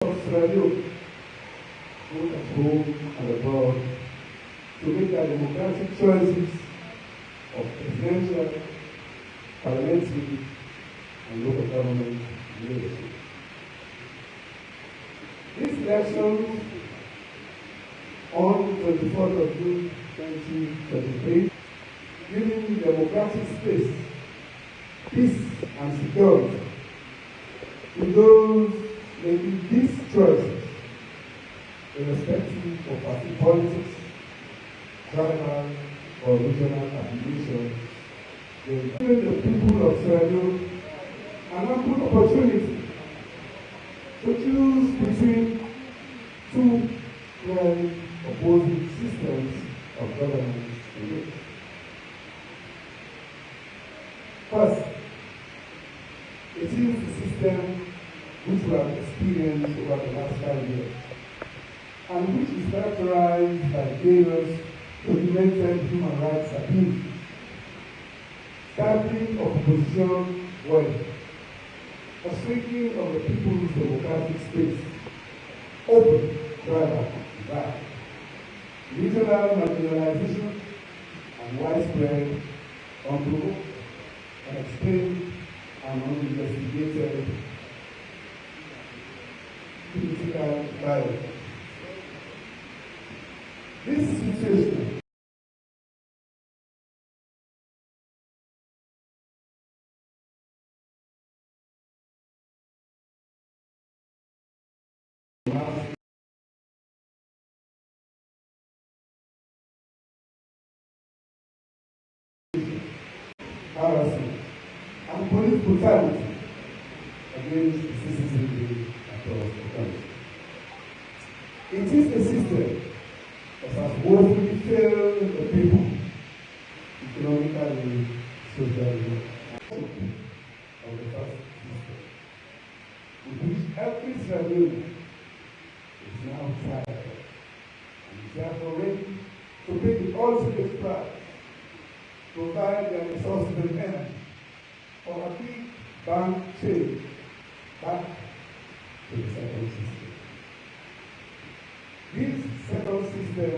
of Sierra Leone, both at home and abroad, to make their democratic choices of presidential, parliamentary, and local government leadership. These elections on 24th of June 2023, giving democratic space, peace, and security to those making these choices, irrespective of party politics, tribal, or regional affiliation, giving the people of Sierra Leone an ample opportunity to choose between two clearly opposing systems of governance in it. First, it is the system which we have experienced over the last 5 years, and which is characterized by various documented human rights abuses, stifling of opposition work, a shrinking of the people's democratic space, open tribal divide, regional marginalization, and widespread, unprovoked, unexplained, and uninvestigated political violence. This situation harassment and police brutality against the citizenry across the country. It is a system that has woefully failed the people, economically, socially, and of the first system, with which every Sierra Leone is now tired of, and is therefore ready to pay the ultimate price, provide their resources and energy for a big bank chain back to the second system. This second system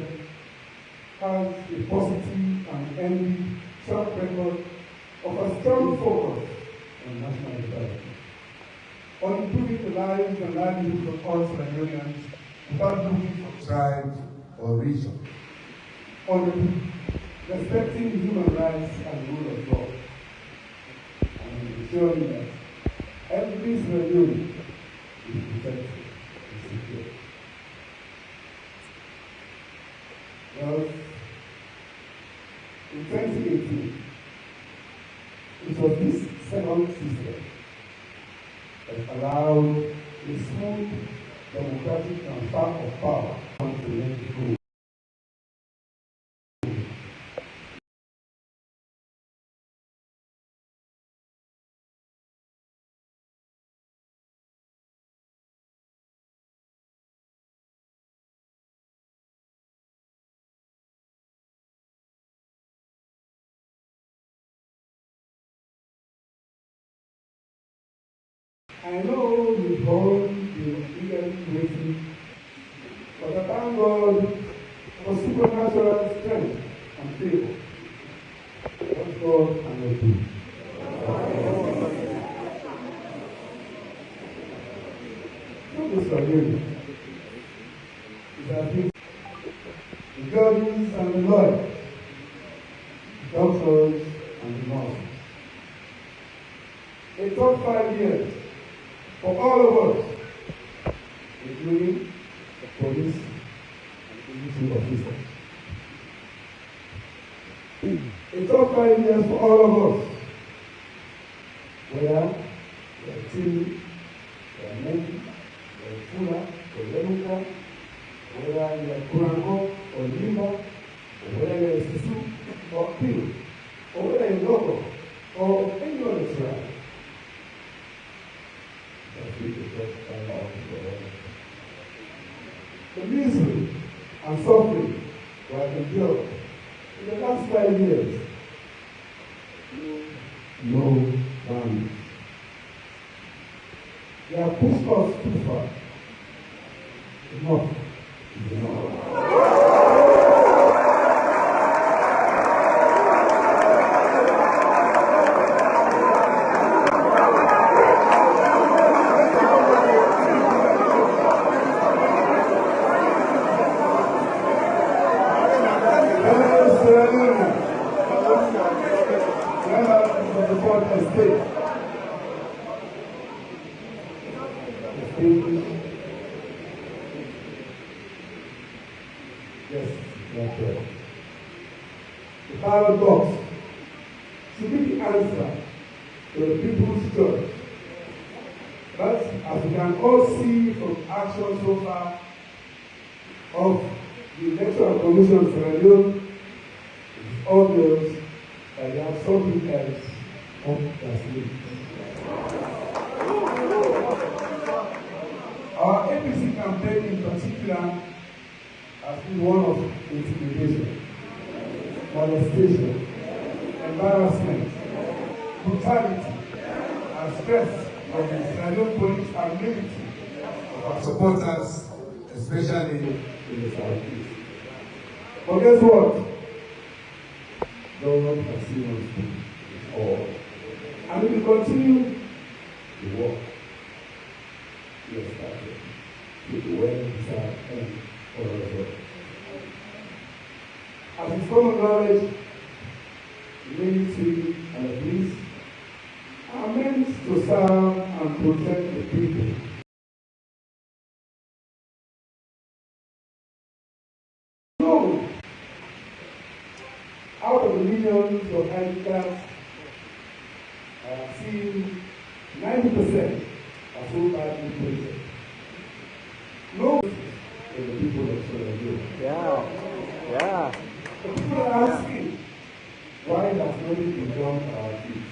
has a positive and healthy track record of a strong focus on national development, on improving the lives and livelihoods of all Sierra Leoneans without looking for tribe or region, on respecting human rights and the rule of law, and ensuring that every Sierra Leone is protected and secure. Well, in 2018, it was this second system that allowed a smooth democratic transfer of power to the goal. I know we've all been eagerly waiting, but I thank God for supernatural strength and favor. What God cannot do. Not the Sierra it has been the judges and the lawyers, the doctors and the nurses. A top 5 years for all of us, including the police and military officers. A top 5 years for all of us, whether we are Tini, we are Mendy, we are Fula, or Lemuka, whether we are Kurango or Limba, or whether we are Sisu or Pino, or whether we are Loco or any other tribe. The misery and suffering we have endured in the last 5 years, no bounds. They have pushed us too far, Enough is enough. Yes, that's right. The ballot box should be the answer to the people's choice. But as we can all see from action so far of the Electoral Commission of Sierra Leone, it is obvious that they have something else on their sleeve. Our APC campaign in particular has been one of intimidation, molestation, embarrassment, brutality, and stress from the Israeli police and military of our supporters, especially in the southeast. But guess what? Government has seen us do all. And we will continue the work we have started with the well-deserved end for us all. As is common knowledge, the military and the police are meant to serve and protect the people. No, out of the millions of handicaps, I have seen 90% are so badly treated. No, in the people of Sierra Leone. Yeah. The people are asking, why has nothing been done to our kids?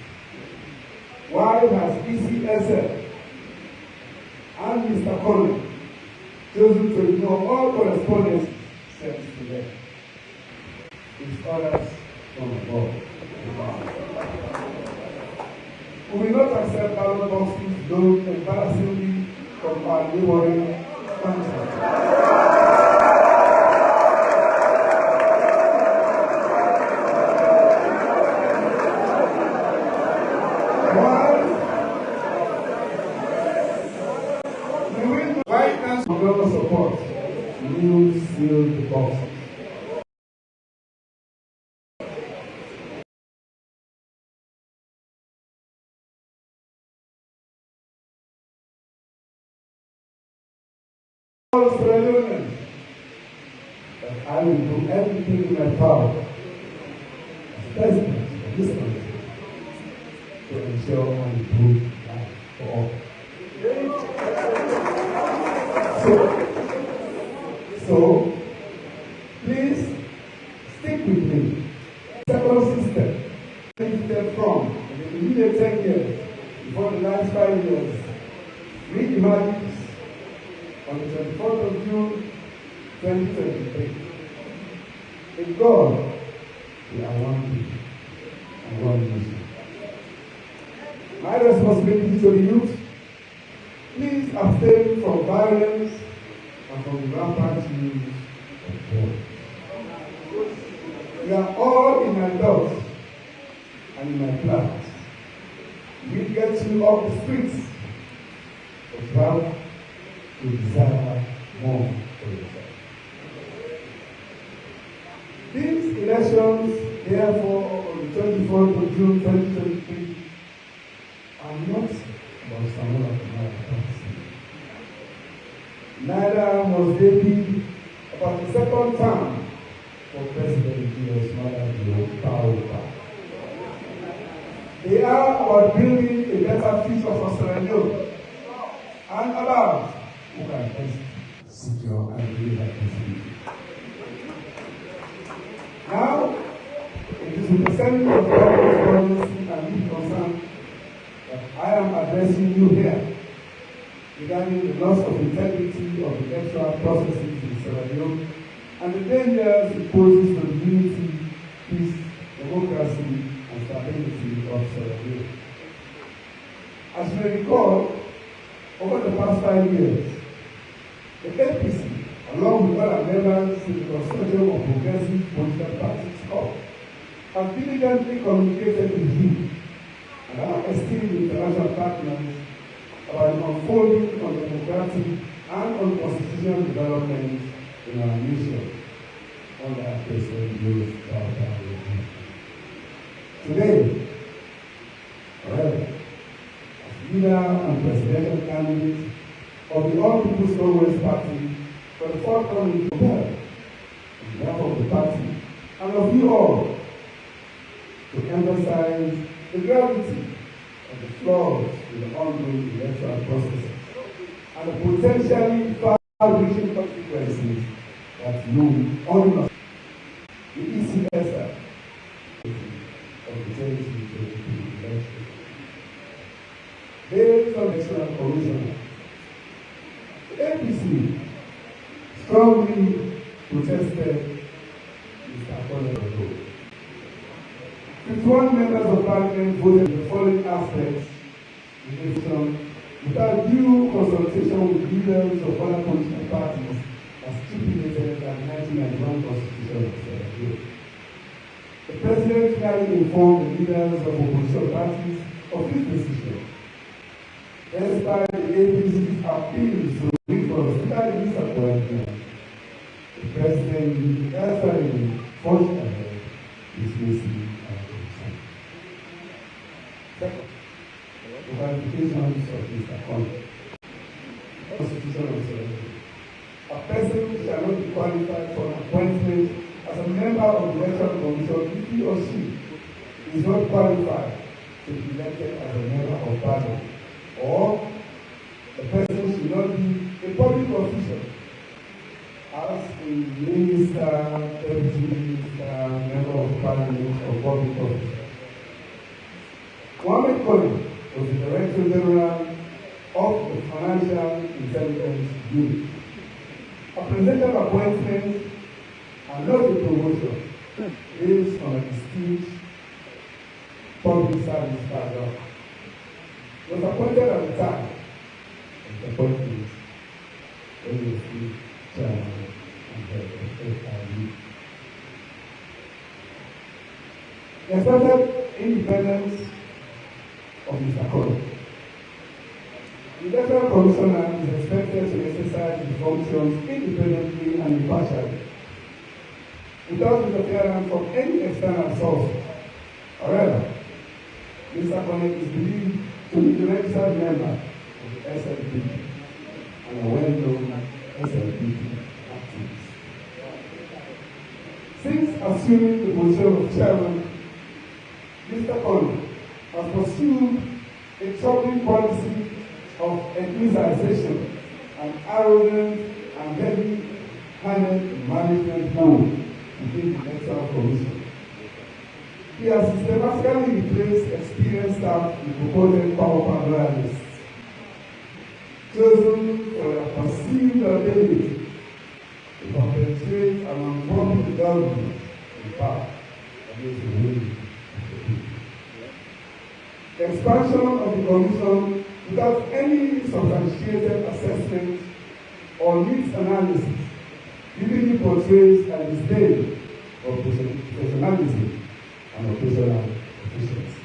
Why has ECSL and Mr. Conley chosen to ignore all correspondence sent to them? These orders from above. We will not accept ballot boxes done embarrassingly from our neighboring country. Why can't government support new sealed boxes? All Sierra Leoneans that I will do everything in my power as president of this country to ensure and improve life for all. So, please stick with me. Second system, benefited from in the immediate 10 years before the last 5 years, re-emerges on the 24th of June 2023. In God, we are one people and one nation. My responsibility to the youth, please abstain from violence and from the rampant use of force. We are all in my thoughts and in my plans. We get you off the streets, but you have to desire more for yourself. These elections, therefore, on the 24th of June 2023, are not about Samura Kamara. Neither must they be about the second term for President Julius Maada Bio. They are about building a better future for Sierra Leone and about who can best secure and deliver peace. Now, it is with the sending of God's policy and deep concern that I am addressing you here regarding the loss of integrity of the electoral processes in Sierra Leone and the dangers it poses to the unity, peace, democracy, and stability of Sierra Leone. As you may recall, over the past 5 years, the APC along with other members in the consortium of progressive political parties, have diligently communicated with you and our esteemed international partners about the unfolding of democratic and unconstitutional developments in our nation under President Buhari's power regime. Today, however, as leader and presidential candidate of the All People's Congress Party for the forthcoming campaign, on behalf of the party and of you all, to emphasize the gravity of the flaws in the ongoing electoral process and the potentially far-reaching consequences that loom on the ECSR of the 2022 election. Based on the Electoral Commission, the APC strongly protested Mr. Kamara. 51 members of parliament voted the following aspects in the election without due consultation with leaders of other political parties as stipulated by the 1991 Constitution of Nigeria. The President finally informed the leaders of opposition parties of his decision. Despite the APC's appeals to reconsider this appointment, the President unilaterally forced ahead dismissing our consent. Second, the qualifications of Mr. Kamara. Constitution of Nigeria. A person shall not be qualified for an appointment as a member of the Electoral Commission if he or she is not qualified to be elected as a member of Parliament, or the person should not be a public official as a minister, deputy minister, member of Parliament, or public officer. Mohammed Koli was the Director General of the Financial Intelligence Unit. A presidential appointment and not a promotion based on a distinct public service background. He was appointed at the time of the appointment when he was the chairman and head of FIU. The expected independence of Mr. Kamara. The Electoral Commissioner is expected to exercise his functions independently and impartially, without interference from any external source. However, Mr. Kamara is believed to be the registered member of the SLP and a well-known SLP activist. Since assuming the position of chairman, Mr. Kamara has pursued a troubling policy of ethnicization and arrogant and heavy-handed management mode within the Electoral Commission. He has systematically replaced experienced staff with purported power loyalists, chosen for their perceived ability to perpetuate and unpopular the government in power against the will of the people. The expansion of the Commission without any substantiated assessment or needs analysis vividly portrays a disdain of professionalism and operational efficiency.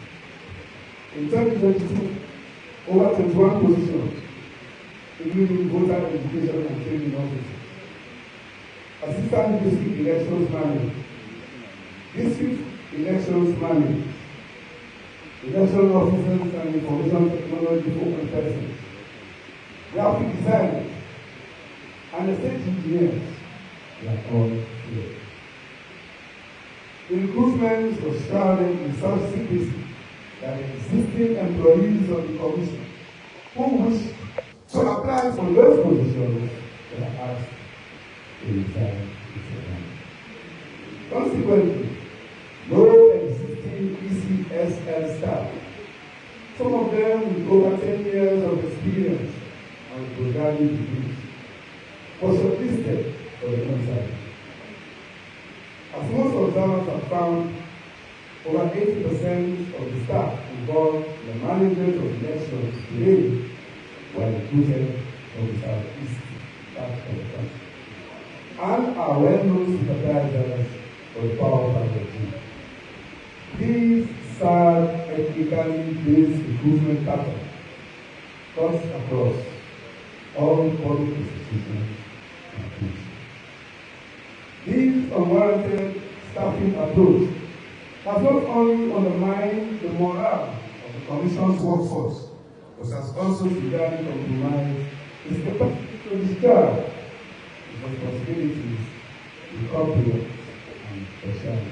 In 2022, over 21 positions, including voter education and training officers, assistant district elections manager, district elections manager, election officers and information technology focal persons, graphic designers, and the state engineers, they are all here. The recruitment was shrouded in such secrecy that existing employees of the Commission who wish to apply for those positions were asked to resign before. Consequently, no existing ECSL staff, some of them with over 10 years of experience and postgraduate degrees, was shortlisted for the concert. As most observers have found, over 80% of the staff involved in the management of elections today were recruited from the southeast part of the country. and are well-known sympathizers for the power of regime. These sad, ethnically based recruitment patterns cuts across all public institutions and schools. This unwarranted staffing approach has not only undermined the morale of the Commission's workforce, but has also severely compromised its capacity to discharge its responsibilities with competence and speciality.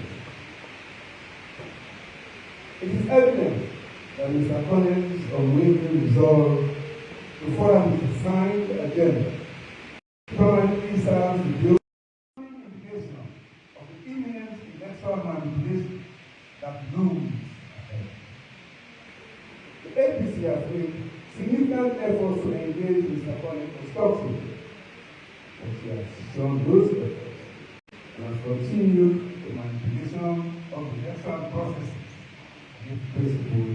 It is evident that Mr. Collins' unwavering resolve to follow his assigned agenda permanently serves the building indication of the imminent electoral manipulation that looms ahead. The APC has made significant efforts to engage Mr. Collins constructively, but he has shown those efforts and has continued the manipulation of the electoral process. The principle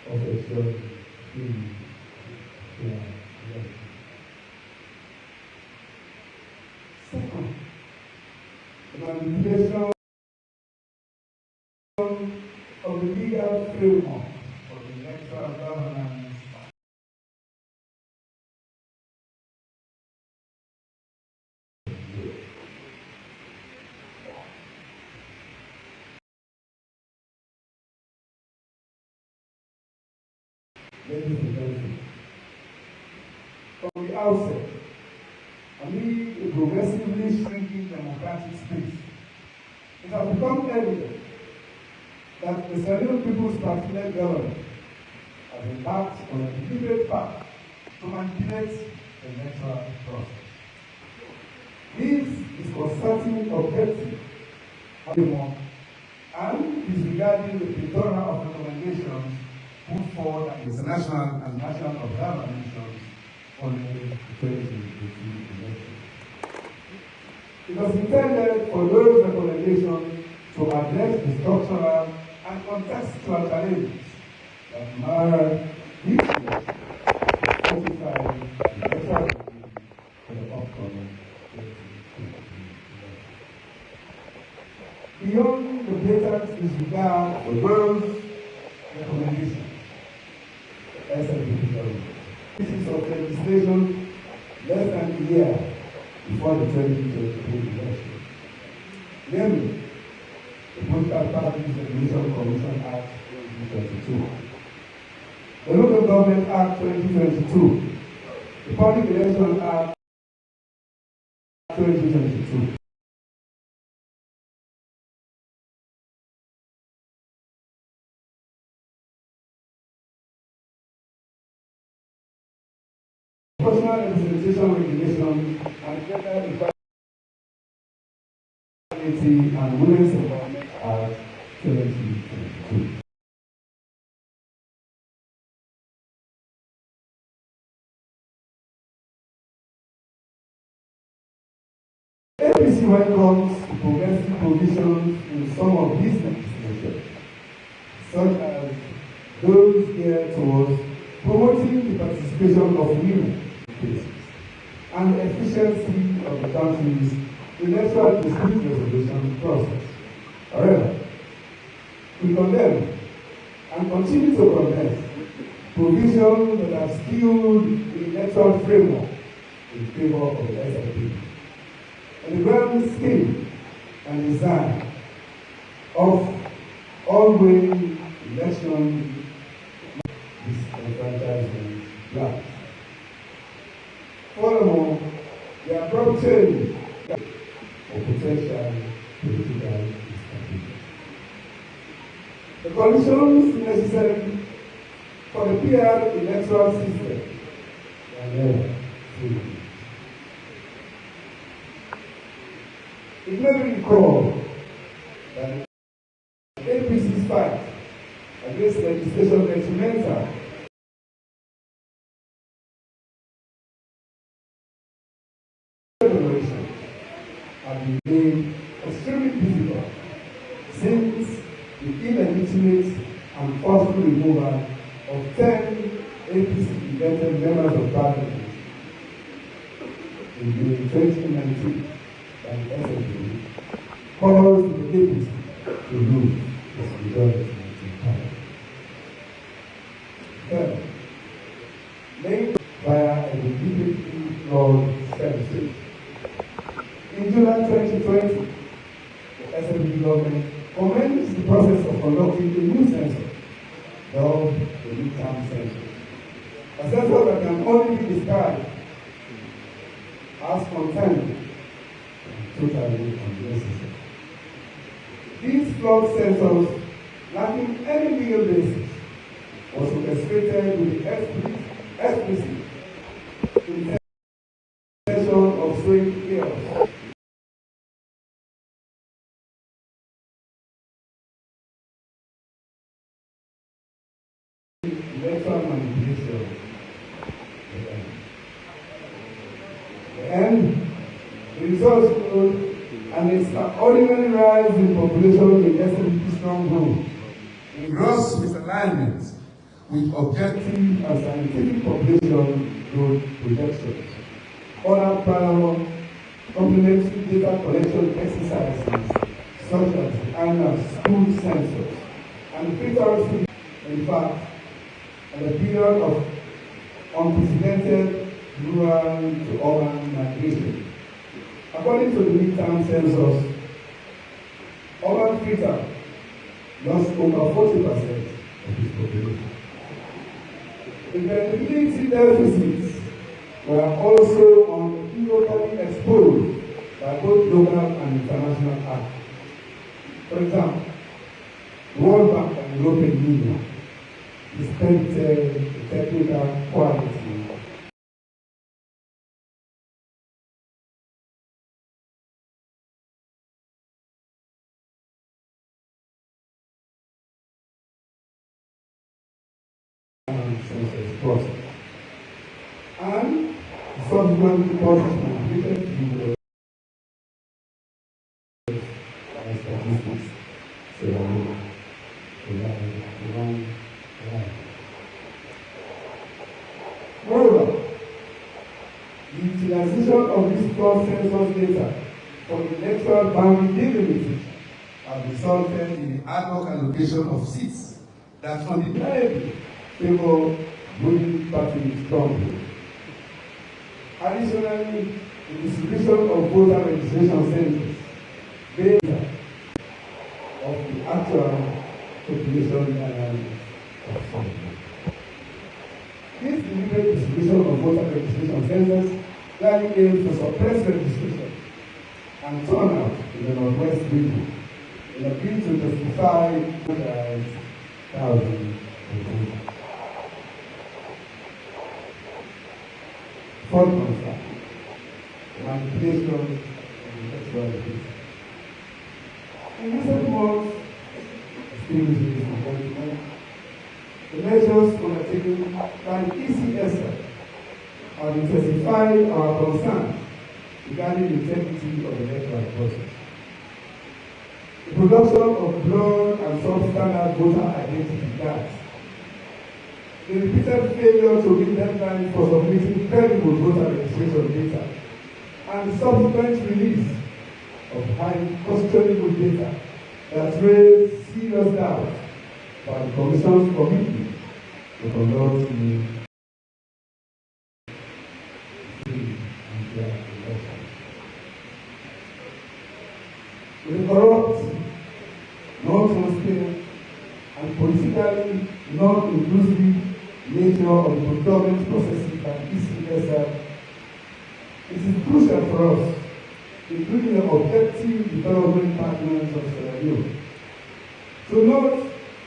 of ensuring second, the manipulation of the legal framework for the electoral governance. Ladies and gentlemen, from the outset, amid a progressively shrinking democratic space, it has become evident that the Serene People's Party-led government has embarked on a deliberate path to manipulate the electoral process. This is for certain objective and disregarding the plethora of recommendations put forward at international and national observer missions following the 2018 election. It was intended for those recommendations to address the structural and contextual challenges that mar the electoral regime for the upcoming 2018 election. Beyond the blatant disregard for those recommendations, pieces of legislation less than a year before the 2023 election, namely the Political Parties Regulation Commission Act 2022, the Local Government Act 2022, the Public Election Act 2022. Personal representation regulation and gender equality and women's empowerment act 2022. APC welcomes progressive provisions in some of these legislation, such as those geared towards promoting the participation of women and the efficiency of the country's electoral dispute resolution process. However, we condemn and continue to condemn provisions that have skewed the electoral framework in favor of the SLP. And the grand scheme and design of all-way election disenfranchisement plans. Furthermore, the abrupt change of potential political instability. The conditions necessary for the PR electoral system are never fully. It may be recalled that the APC's fight against legislation detrimental have been made extremely difficult since the illegitimate and forceful removal of 10 APC-elected members of parliament in 2019 and SNP calls the APC to lose its majority in power. Third, made via a deliberately flawed census. In July 2020, the SNP government commenced the process of conducting a new census, dubbed the midterm census. A census that can only be described as contained and totally unnecessary. These flawed census, lacking any legal basis, was orchestrated with the explicit intention of sowing chaos. Electoral manipulation. The results showed an extraordinary rise in population in SNP stronghold, in gross misalignment with objective and scientific population growth projections. Other parallel complementary data collection exercises, such as the annual school census, and preparatory, in fact, at a period of unprecedented rural to urban migration. According to the midterm census, urban Freetown lost over 40% of its population. The credibility deficits were also unequivocally exposed by both local and international actors. For example, the World Bank and European Union disputed the technical quality census process, and the subsequent process completed through the statistics. Moreover, the utilization of this flawed census data for electoral boundary delimitation has resulted in the ad hoc allocation of seats that undeniably favor ruling party strongly. Additionally, the distribution of voter registration centers based of the actual population analysis of something. This deliberate distribution of voter registration centers clearly aims to suppress registration and turnout in the Northwest region in a bid to justify thousands of voters. Fourth concern, manipulation and electoral abuse. In recent months, the measures undertaken by the ECSL have intensified our concerns regarding the integrity of the electoral process. The production of blood and substandard voter identity cards, the repeated failure to meet deadlines for submitting credible voter registration data, and the subsequent release of highly questionable data that raised serious doubts about the Commission's commitment to conduct free and fair elections. With the corrupt, non-transparent, and politically non-inclusive nature of the procurement processes by ECSL, it is crucial for us, including the objective development partners of Sierra Leone, to note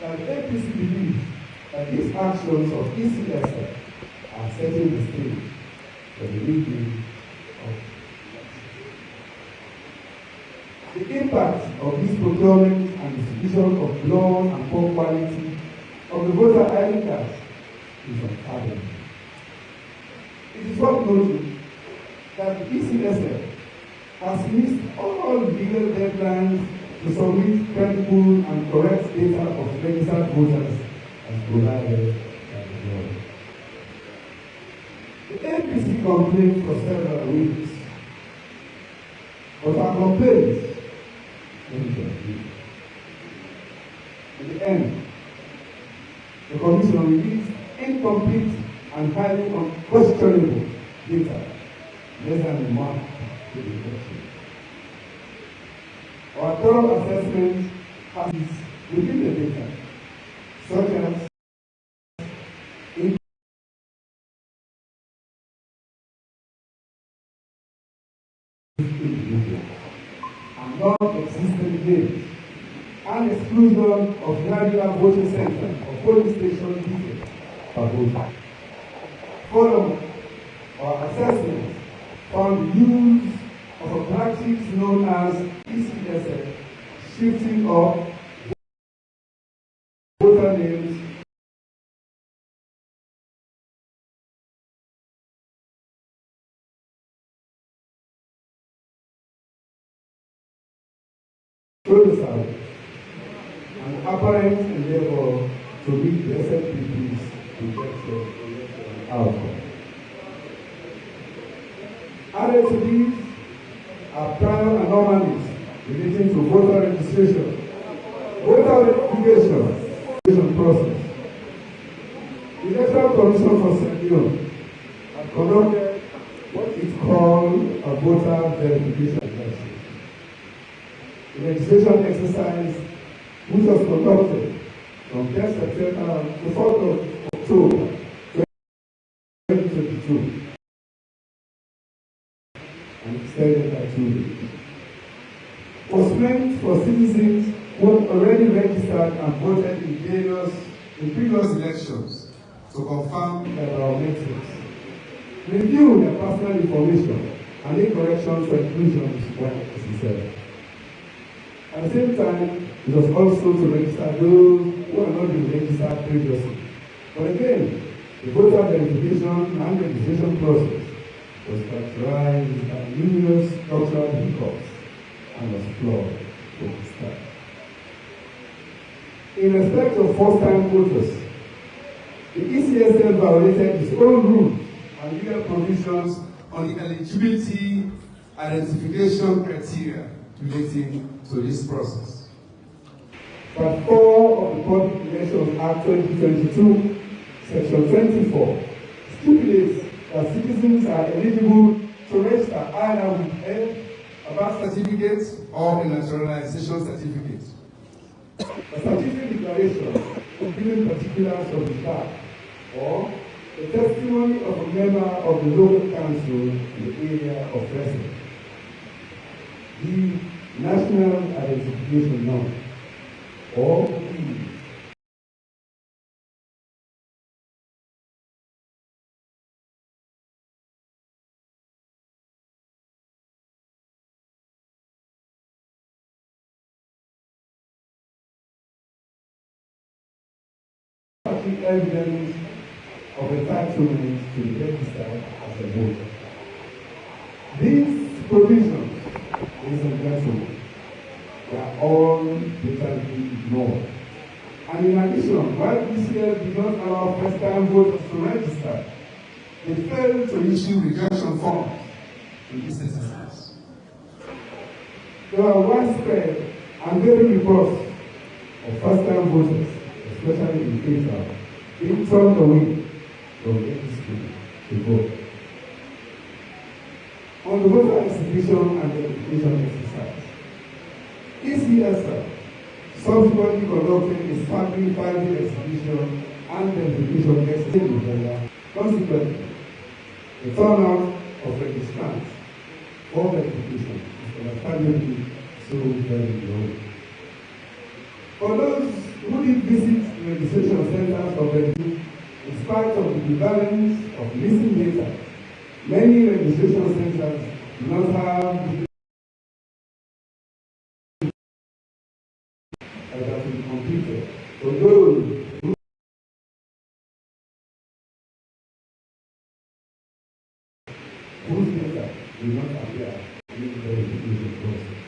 that the APC believes that these actions of ECSL are setting the stage for the rigging of elections. The impact of this procurement and distribution of blood and poor quality of the voter ID cards is apparent. It is worth noting that the ECSL has missed all legal deadlines to submit credible and correct data of registered voters as provided by the law. The APC complained for several weeks But our complaints, in the end, the Commission released incomplete and highly questionable data less than a month to the election. Our thorough assessment has within the data, such as and non-existent names, and exclusion of regular voting centers or polling station details per voter. Furthermore, our assessment found the use of a practice known as ECSF, shifting of voter names through the South, an apparent endeavor to meet the SFPP's projected outcome. Added to these are prior anomalies relating to voter registration, voter verification process. The Electoral Commission for St. Leon had conducted what is called a voter verification exercise. The registration exercise, which was conducted from 10 September to 4th of October 2022, and extended by 2 days, was meant for citizens who had already registered and voted in previous elections to confirm their biometrics, review their personal information, and make corrections for inclusions when necessary. At the same time, it was also to register those who had not been registered previously. But again, the voter verification and registration process was characterized by numerous structural hiccups and was flawed from the start. In respect of first-time voters, the ECSL violated its own rules and legal provisions on the eligibility identification criteria relating to this process. Part 4 of the Public Elections Act 2022, Section 24, stipulates that citizens are eligible to register either with a birth certificate or a naturalization certificate. A certificate declaration giving particulars of the birth or the testimony of a member of the local council in the area of residence. The National Identification Number, or evidence of entitlement to be registered as a voter. These provisions, ladies and gentlemen, were all totally ignored. And in addition, while ECL did not allow first-time voters to register, they failed to issue rejection forms to these citizens. There are widespread and daily reports of first-time voters, especially in Cape being turned away from registry to vote. On the voter exhibition and verification exercise, ECSL subsequently conducted a sampling 5-day exhibition and verification exercise in November. Consequently, the turnout of registrants for verification is understandably so very low. For those who did visit the registration centers of verification, in spite of the prevalence of missing data, many registration centers do not have that have been completed. For those whose data do not appear in the verification process.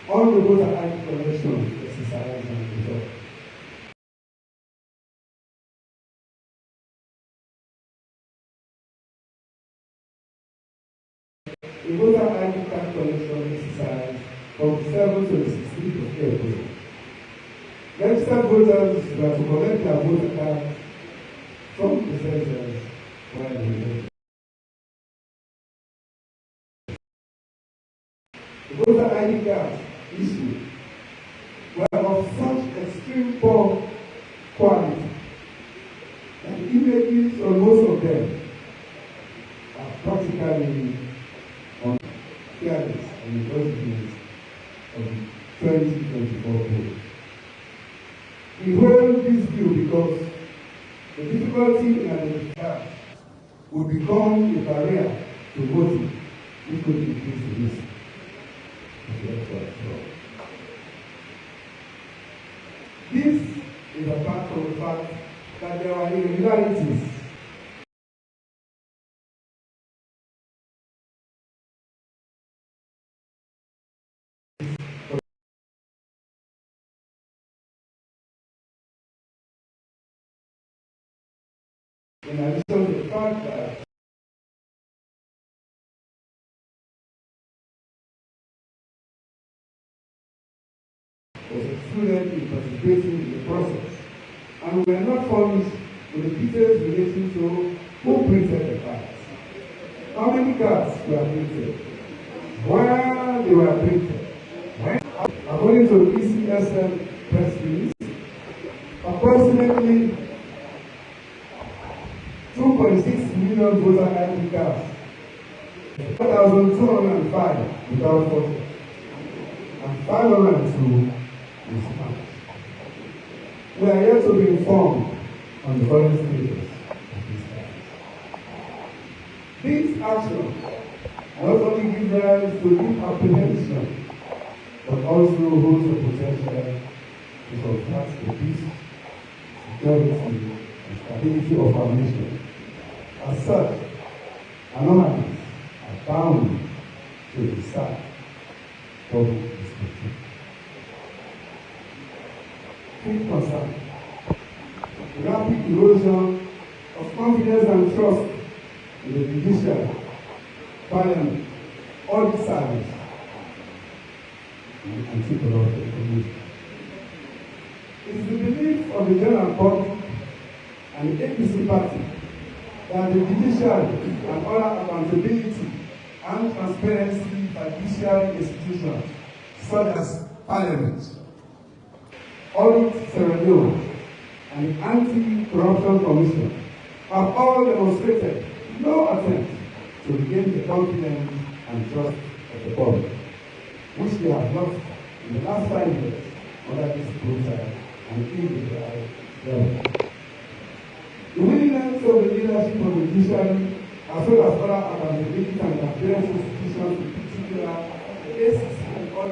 All the voter ID collection exercise and result. a voter ID card collection exercise from the 7th to the 16th of April. Registered voters were to collect their voter cards from the centers while they voted. The voter ID cards issued were of such extreme poor quality that the images on most of them are practically on careless and the residents of the 2024 vote. We hold this view because the difficulty in identifying would become a barrier to voting, which could increase the risk. This is apart from the fact that there are irregularities in addition to the fact that was excluded in participating in the process, and we were not furnished with the details relating to who printed the cards, how many cards were printed, where they were printed. According to the ECSM press release, approximately 2.6 million voter ID cards, 1,205 without photo, and 502 in Spanish. We are yet to be informed on the current status of these cards. These actions not only give rise to deep apprehension, but also holds the potential to subvert the peace, security, and stability of our nation. As such, anomalies are bound to decide public perspective. Fifth concern: the rapid erosion of confidence and trust in the judicial, parliament, audit service, and anti-corruption commission. It is the belief of the general public and the APC party that the judiciary and other accountability and transparency by judiciary institutions such as Parliament, Audit Tribunal, and the Anti-Corruption Commission have all demonstrated no attempt to regain the confidence and trust of the public, which they have lost in the last 5 years under this brutal and illegal government. The willingness of the leadership of the judiciary, as well as other accountability and transparency institutions, in particular the APC and all,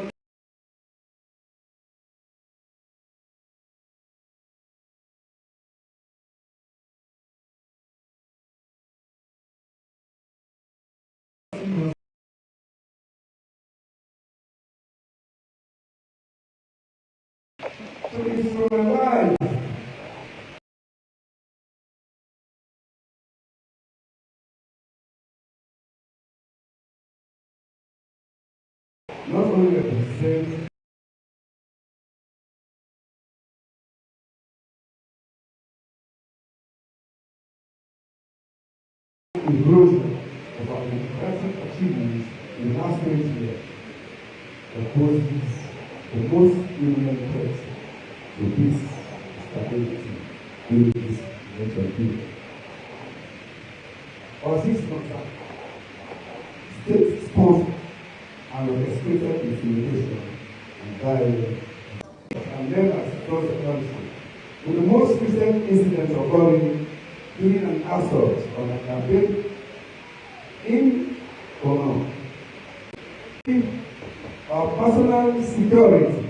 to instrumentalize not only represent erosion of our democratic achievements in the last 20 years, but poses the most imminent threat to peace, stability, during this election period. Our sixth concern: state-sponsored and orchestrated intimidation and violence and members across the country, with the most recent incident occurring during an assault on a campaign in Kamara. Our personal security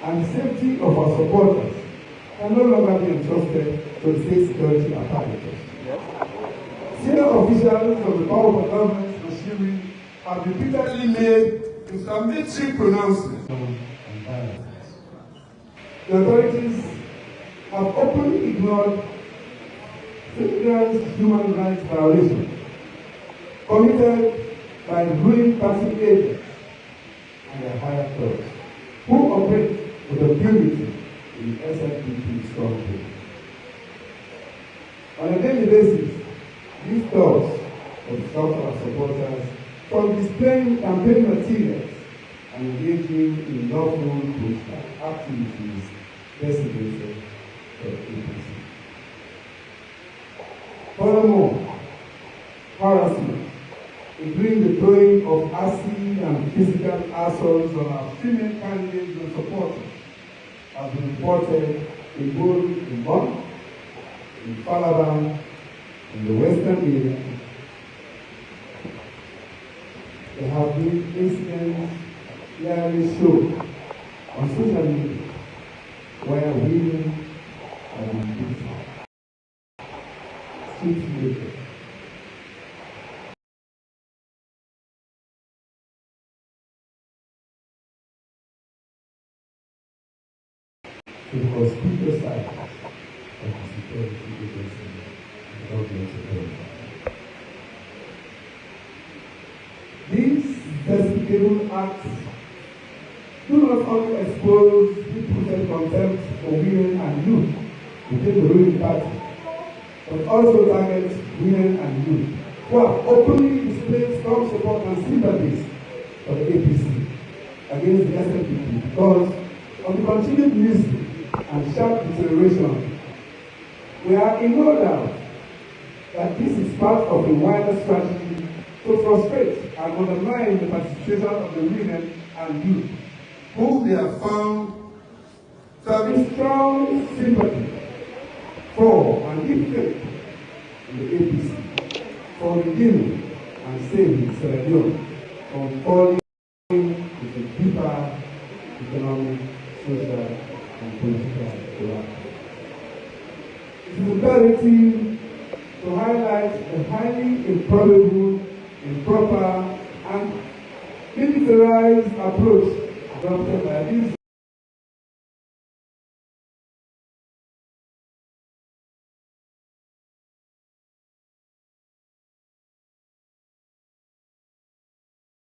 and safety of our supporters can no longer be entrusted to the state security apparatus. Senior officials of the powerful government machinery have repeatedly made inflammatory pronouncements on violence. The authorities have openly ignored serious human rights violations committed by ruling party agents and their higher thugs, who operate with impunity in SFPP stronghold. On a daily basis, these thugs obstruct our supporters from displaying campaign materials and engaging in lawful political activities designated for APC. Furthermore, harassment, including the throwing of acid and physical assaults on our female candidates and supporters, has been reported in both in Bonn, in Falaba, in the Western area. There have been incidents clearly shown on social media where women have been beaten, street naked. To the conspicuous side of the security agency and government security. These despicable acts do not only expose people's contempt for women and youth within the ruling party, but also target women and youth who have openly displayed strong support and sympathies for the APC against the SNPP because of the continued misery and sharp deterioration. We are in no doubt that this is part of a wider strategy to frustrate and undermine the participation of the women and youth, whom they have found to have a strong sympathy for and deep faith in the APC for redeeming and saving Sierra Leone from falling into deeper economic, social, and political collapse. It is imperative to highlight the highly improbable, improper, and militarized approach adopted by these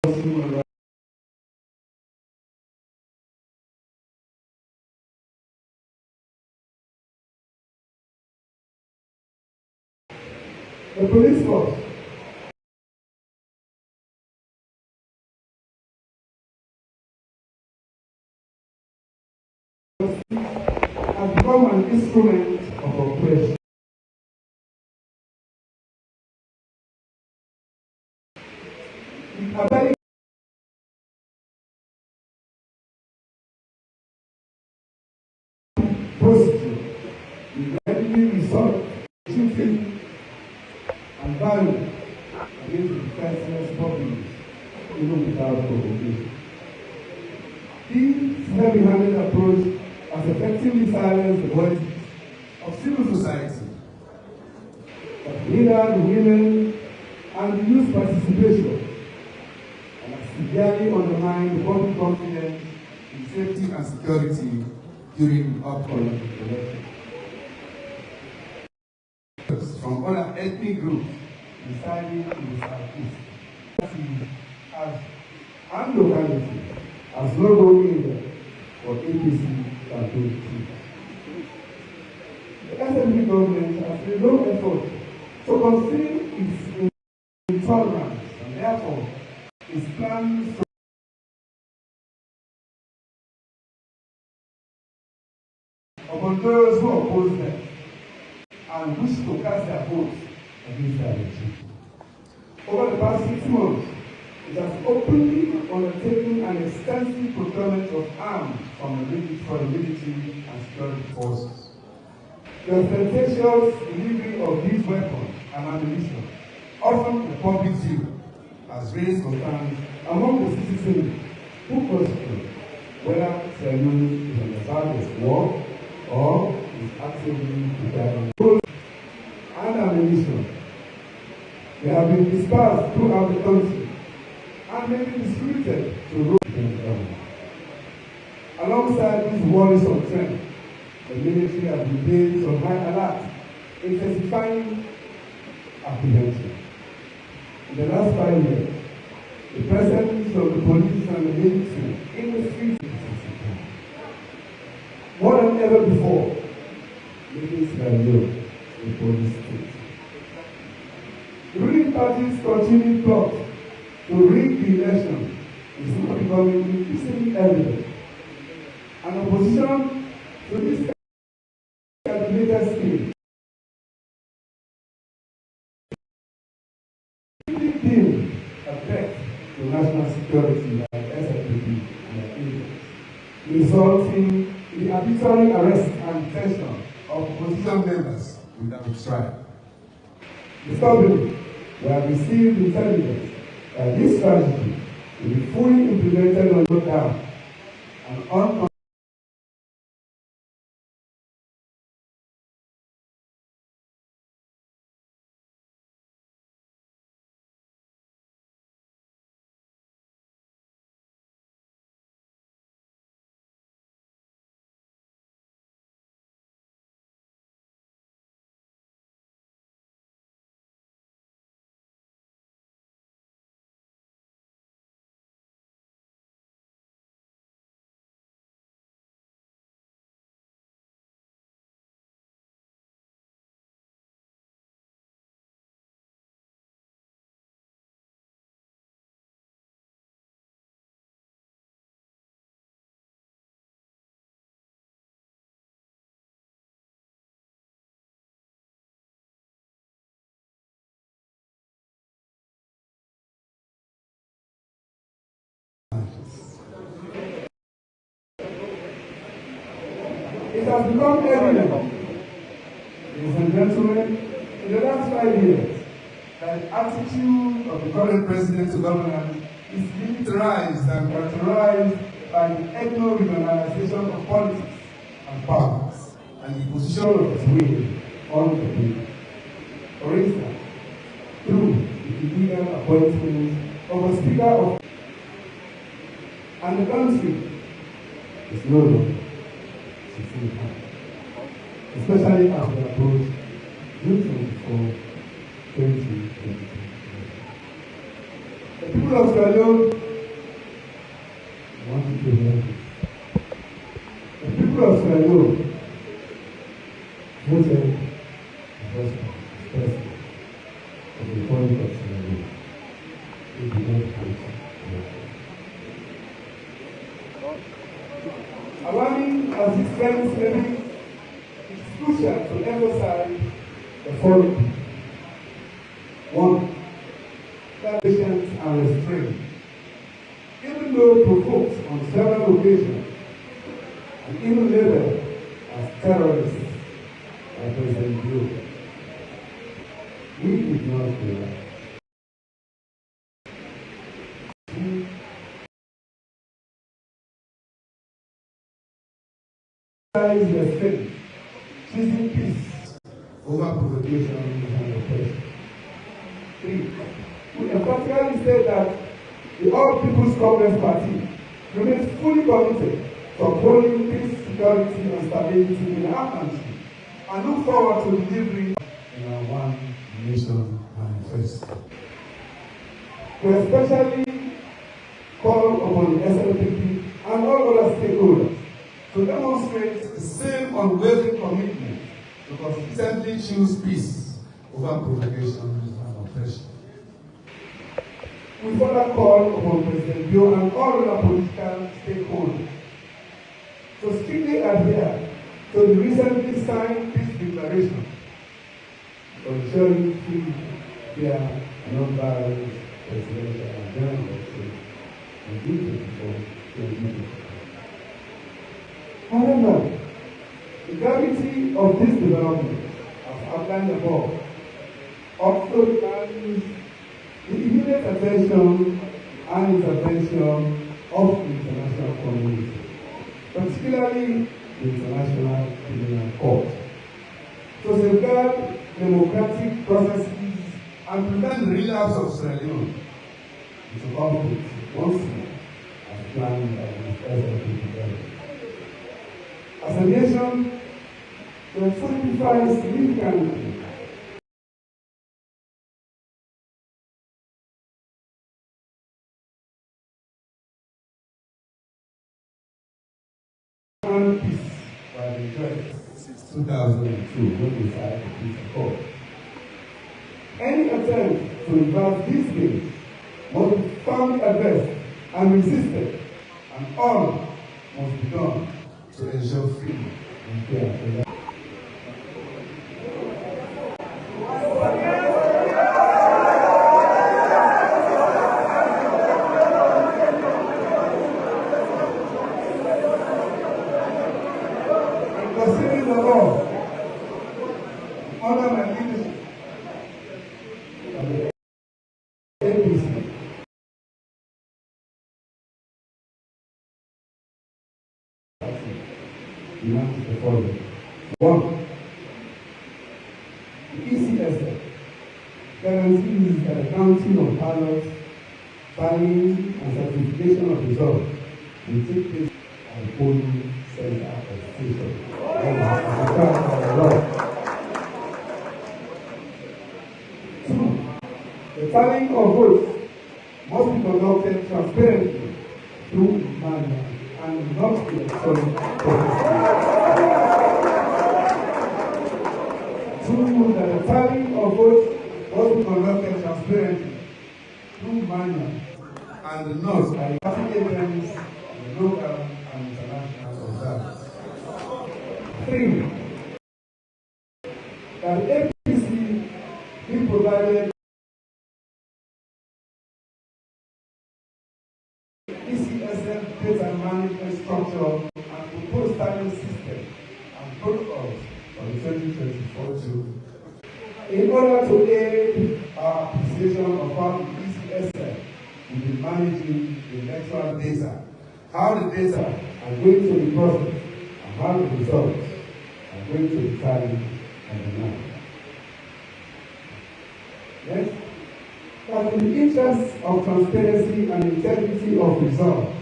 human rights. The police force has become an instrument of oppression. The ability prostitute will readily result in shooting and violence against the defenseless populace, even without provocation. This heavy-handed approach has effectively silenced the voices of civil society, of neither the women and the youth participation, and has severely undermined the public confidence in safety and security during the upcoming election. From other ethnic groups residing in the southeast, and locality as no go in for APC campaign. The SNP government has made no effort to conceal its intolerance and therefore its plans upon those who oppose them and wish to cast their votes against their regime. Over the past 6 months, it has openly undertaken an extensive procurement of arms for the military and security forces. The ostentatious delivery of these weapons and ammunition, often in public view, has raised concerns among the citizens who question whether Sierra Leone is on the side of war or is actively preparing and ammunition. They have been dispersed throughout the country and may be distributed to road government. Alongside this worrisome trend, the military has been placed on high alert, intensifying apprehension. In the last 5 years, the presence of the police and the military in the streets more than ever before, making Sierra Leone a police state. The ruling parties' continued plot to rig the election is now becoming increasingly evident. An opposition to this calculated scheme deemed a threat to national security by SLPP and their agents, resulting in the arbitrary arrest and detention of opposition members without trial. Disturbingly, we have received intelligence that this strategy will be fully implemented on lockdown and on it has become evident, ladies and gentlemen, in the last 5 years, that the attitude of the current president to governance is militarized and characterized by the ethno-regionalization of politics and powers, and the position of its will on the people. For instance, through the illegal appointment of a speaker of and the country is no longer especially as we approach June 24, 2020. The people of Sierra Leone want you to hear this. The people of Sierra Leone voted the first president of the Republic of Sierra Leone. It did not vote. Allowing as it stands, maybe it's crucial to emphasize the following. One, patience and restraint. Even though provoked on several occasions and even labeled as terrorists by President Buell, we did not do that. Restraint, choosing peace over provocation and oppression. 3. We emphatically state that the All People's Congress Party remains fully committed to upholding peace, security, and stability in our country, and look forward to delivering in our One Nation manifesto. We especially call upon the SLPP and all other stakeholders to demonstrate the same unwavering commitment to consistently choose peace over provocation and oppression. We further call upon President Buell and all other political stakeholders to strictly adhere to the recently signed peace declaration for ensuring free, fair, and non-violent presidential and general elections on June 24, 2020. However, the gravity of this development, as outlined above, also demands the immediate attention and intervention of the international community, particularly the International Criminal Court, to safeguard democratic processes and prevent the relapse of Sierra Leone into conflict once more, as planned by the SLPP. As a nation, we have sacrificed significantly international peace was enjoyed since 2002 when we signed the peace accord. Any attempt to reverse these things must be firmly addressed and resisted, and all must be done to ensure freedom and fair. Considering the law, under my leadership, the APC, demands the following. 1. The ECSF guarantees that the counting of ballots, tallying, and certification of results will take place at the polling center of the station. That is required by the law. 2. The tallying of votes must be conducted transparently through manual and not electronic processes. 2. That the tallying of votes must be conducted transparently through manual and not by party agents of the local and international observers. 3. That the APC be provided ECSF data management structure and proposed tallying system and protocols for the 2024 June. In order to aid our appreciation of how the ECSF will be managing the electoral data, how the data are going to be processed, and how the results are going to be tallied and announced. Next, that in the interest of transparency and integrity of results,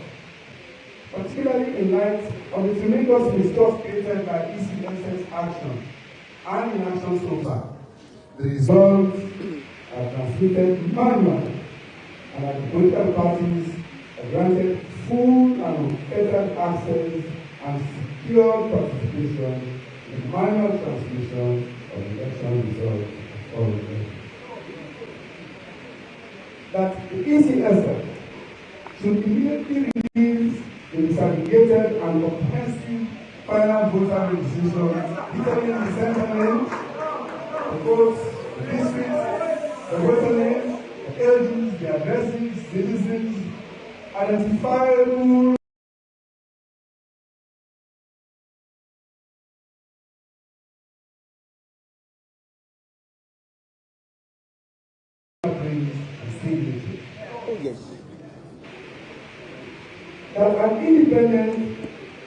particularly in light of the tremendous mistrust created by ECSF's action and inaction so far, the results are transmitted manually, and that the political parties are granted full and unfettered access and secure participation in the manual transmission of election results of all elections. That the ECSF should immediately release the disaggregated and comprehensive final voter registration detailing the center name, the votes, the districts, the voter names, the ages, the addresses, citizens, identifiable and signature. Oh, yes. That an independent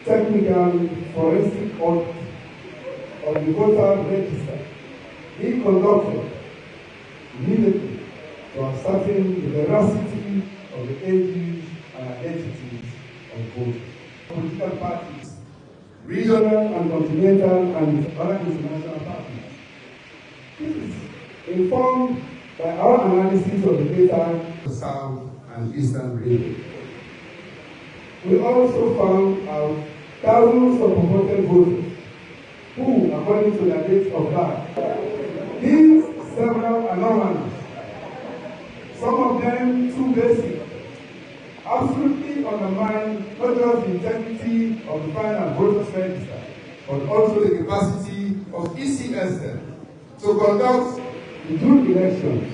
technical forensic audit of the voter register be conducted immediately to ascertain the veracity of the ages and identities of voters. Political parties, regional and continental and other international parties. This is informed by our analysis of the data the South and Eastern region. We also found out thousands of purported voters who, according to their dates of birth, these several anomalies, some of them too basic, absolutely undermine not just the integrity of the final voters register, but also the capacity of ECSF to conduct the June elections,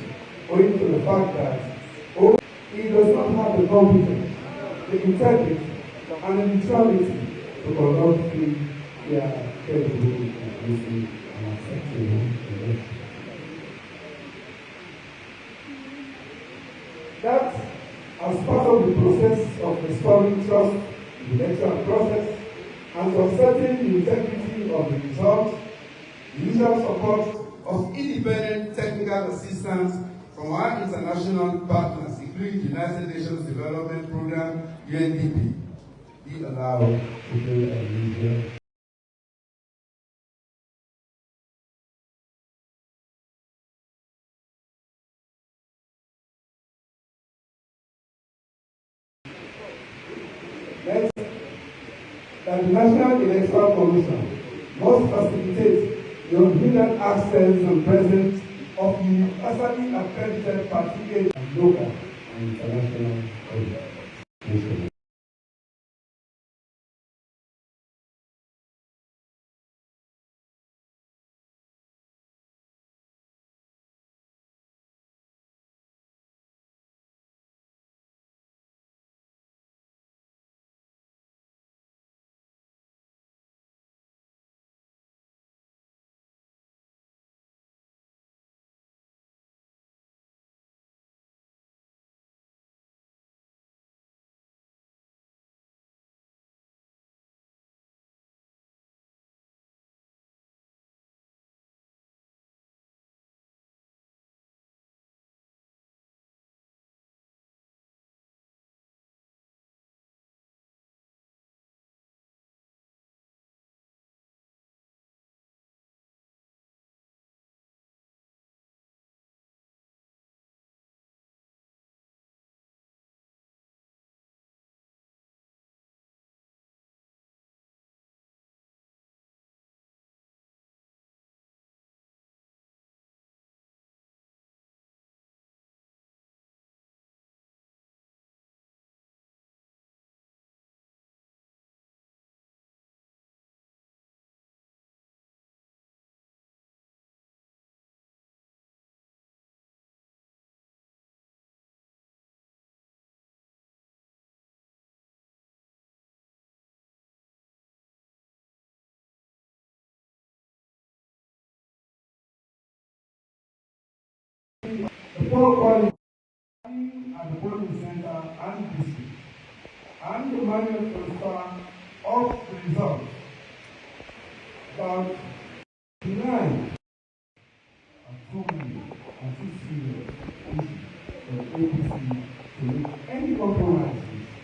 owing to the fact that he does not have the competence, the integrity, and the neutrality to conduct free, fair, credible, inclusive, and acceptable elections. That, as part of the process of restoring trust in the electoral process and to ascertain the integrity of the results, the usual support of independent technical assistance from our international partners, including the United Nations Development Program, UNDP, be allowed to build a media. Next, that the National Electoral Commission must facilitate the unhindered access and presence of universally accredited party agents and local and international audiences. The poor quality at the polling center and district, and the manual transfer of the results. But 9 are too many and too serious issues for APC to make any compromises